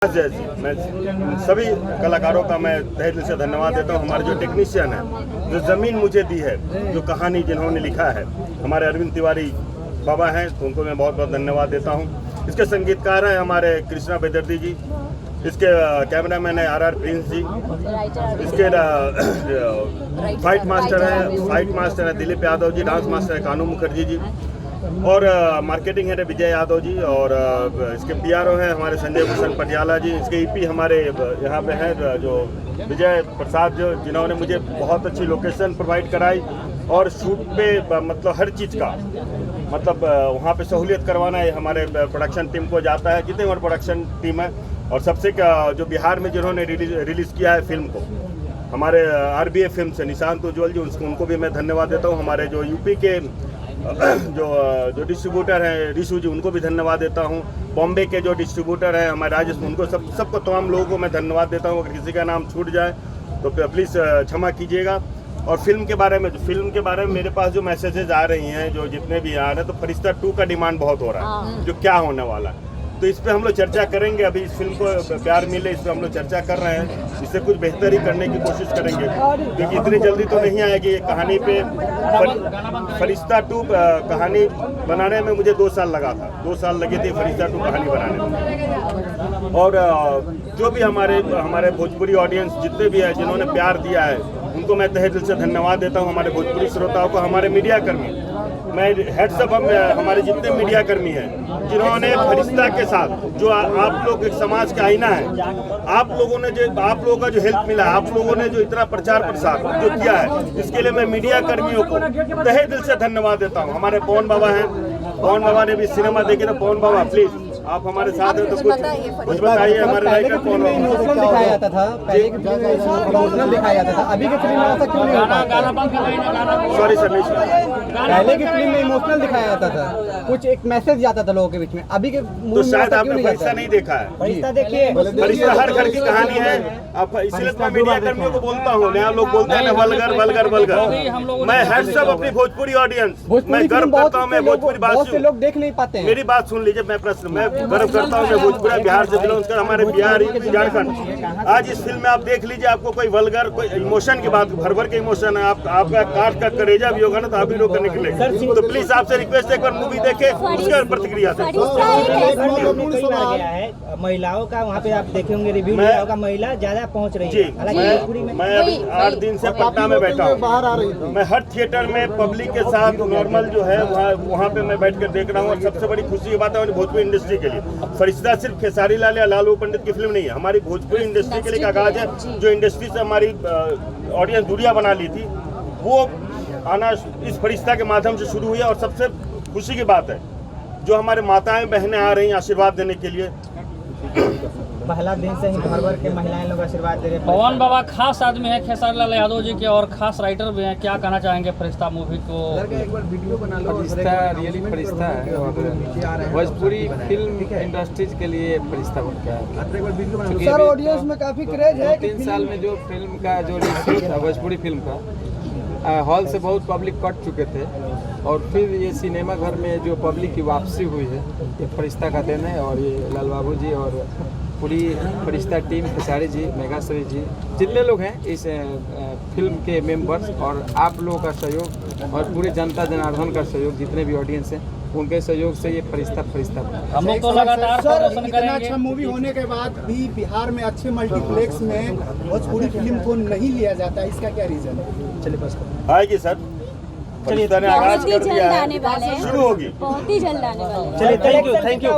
मैं सभी कलाकारों का मैं तहे दिल से धन्यवाद देता हूँ। हमारे जो टेक्नीशियन है, जो ज़मीन मुझे दी है, जो कहानी जिन्होंने लिखा है, हमारे अरविंद तिवारी बाबा हैं, तो उनको मैं बहुत बहुत धन्यवाद देता हूँ। इसके संगीतकार हैं हमारे कृष्णा बेदर्दी जी, इसके कैमरामैन है आर प्रिंस जी, इसके फाइट मास्टर है दिलीप यादव जी, डांस मास्टर है कानू मुखर्जी जी, और मार्केटिंग हेड है विजय यादव जी, और इसके पीआरओ हैं हमारे संजय भूषण पटियाला जी। इसके ईपी हमारे यहाँ पे हैं जो विजय प्रसाद जो, जिन्होंने मुझे बहुत अच्छी लोकेशन प्रोवाइड कराई और शूट पे मतलब हर चीज़ का मतलब वहाँ पे सहूलियत करवाना है हमारे प्रोडक्शन टीम को जाता है। जितने हमारे प्रोडक्शन टीम है, और सबसे जो बिहार में जिन्होंने रिलीज़ किया है फिल्म को, हमारे RBA फिल्म से निशांत उज्ज्वल जी, उनको भी मैं धन्यवाद देता हूँ। हमारे जो यूपी के जो डिस्ट्रीब्यूटर हैं रिशु जी, उनको भी धन्यवाद देता हूँ। बॉम्बे के जो डिस्ट्रीब्यूटर हैं हमारे राजेश, उनको सबको तमाम लोगों को मैं धन्यवाद देता हूँ। अगर किसी का नाम छूट जाए तो प्लीज़ क्षमा कीजिएगा। और फिल्म के बारे में मेरे पास जो मैसेजेस आ रही हैं, जो जितने भी आ रहे हैं, तो फरिश्ता 2 का डिमांड बहुत हो रहा है, जो क्या होने वाला है, तो इस पे हम लोग चर्चा करेंगे। अभी इस फिल्म को प्यार मिले, इस पे हम लोग चर्चा कर रहे हैं, इससे कुछ बेहतर ही करने की कोशिश करेंगे, क्योंकि इतनी जल्दी तो नहीं आएगी कहानी पे। फरिश्ता 2 कहानी बनाने में मुझे 2 साल लगा था, 2 साल लगे थे फरिश्ता 2 कहानी बनाने में। और जो भी हमारे भोजपुरी ऑडियंस जितने भी है, जिन्होंने प्यार दिया है, उनको मैं तहे दिल से धन्यवाद देता हूँ। हमारे भोजपुरी श्रोताओं को, हमारे मीडिया कर्मी, मैं हेड्सअप हमारे जितने मीडिया कर्मी हैं, जिन्होंने फरिश्ता के साथ जो आप लोग एक समाज का आईना है, आप लोगों का जो हेल्प मिला, आप लोगों ने जो इतना प्रचार प्रसार जो किया है, इसके लिए मैं मीडिया कर्मियों को तहे दिल से धन्यवाद देता हूँ। हमारे पवन बाबा हैं, पवन बाबा ने भी सिनेमा देखी, तो पवन बाबा प्लीज आप हमारे साथ हैं तो कुछ बताइए। हमारे राइटर कौन इमोशनल दिखाया जाता था, पहले की फिल्म में इमोशनल दिखाया जाता था, अभी की फिल्म में ऐसा क्यों नहीं होता? सॉरी सर, पहले की फिल्म में इमोशनल दिखाया जाता था, कुछ एक मैसेज जाता था लोगों के बीच में, अभी के तो शायद आपने फरिश्ता नहीं देखा है। फरिश्ता देखिए, फरिश्ता हर घर की कहानी है। आप इसलिए मैं मीडिया कर्मियों को बोलता हूँ, नया लोग बोलते हैं वल्गर। मैं हेड्सअप अपनी भोजपुरी ऑडियंस, मैं गर्व करता हूँ, मैं भोजपुरी बहुत से लोग देख नहीं पाते हैं। मेरी बात सुन लीजिए, मैं गर्व करता हूँ, मैं भोजपुरी बिहार से बिलोंग कर, हमारे बिहार झारखंड। आज इस फिल्म में आप देख लीजिए, आपको कोई वल्गर कोई इमोशन की बात, भर के इमोशन है, आपका काट का करेजा भी होगा ना, तो आप भी रोक कर निकलेंगे। तो प्लीज आपसे रिक्वेस्ट है, एक बार मूवी देखे, उसके प्रतिक्रिया से। महिलाओं का वहाँ पे आप देखे होंगे रिव्यू होगा, महिला ज्यादा पहुँच रही है। मैं अभी 8 दिन से पटना में बैठा हूँ। मैं हर थिएटर में पब्लिक के साथ नॉर्मल जो है वहाँ पे मैं बैठ कर देख रहा हूँ। और सबसे बड़ी खुशी की बात है भोजपुरी इंडस्ट्री के लिए, फरिश्ता सिर्फ खेसारी लाल या लालू पंडित की फिल्म नहीं है, हमारी भोजपुरी इंडस्ट्री के लिए आगाज है। जो इंडस्ट्री से हमारी ऑडियंस दूरियां बना ली थी, वो आना इस फरिश्ता के माध्यम से शुरू हुई है। और सबसे खुशी की बात है, जो हमारे माताएं बहनें आ रही हैं आशीर्वाद देने के लिए। पहला दिन से ही भर भर के महिलाएं लोग आशीर्वाद दे रहे हैं। पवन बाबा खास आदमी है खेसारी लाल यादव जी के, और खास राइटर भी हैं। क्या कहना चाहेंगे फरिश्ता मूवी को? फरिश्ता रियली फरिश्ता है, भोजपुरी फिल्म इंडस्ट्रीज के लिए फरिश्ता बन गया है। सर ऑडियंस में काफी क्रेज है। 3 साल में जो फिल्म का जो रिलीज था भोजपुरी फिल्म का, हॉल से बहुत पब्लिक कट चुके थे, और फिर ये सिनेमा घर में जो पब्लिक की वापसी हुई है, ये फरिश्ता का देन है। और ये लाल बाबू जी और पूरी फरिश्ता टीम, खेसारी जी, मेघाश्री जी, जितने लोग हैं इस फिल्म के मेंबर्स, और आप लोगों का सहयोग और पूरी जनता जनार्दन का सहयोग, जितने भी ऑडियंस हैं उनके सहयोग से ये फरिश्ता हम लोग तो लगातार प्रदर्शन करेंगे। अच्छा मूवी होने के बाद भी बिहार में अच्छे मल्टीप्लेक्स में भोजपुरी फिल्म को नहीं लिया जाता, इसका क्या रीजन है? चलिए बस आएगी सर, फरिश्ता ने आगाज कर दिया है, शुरू होगी। बहुत ही जल्द आने वाले। चलिए, थैंक यू।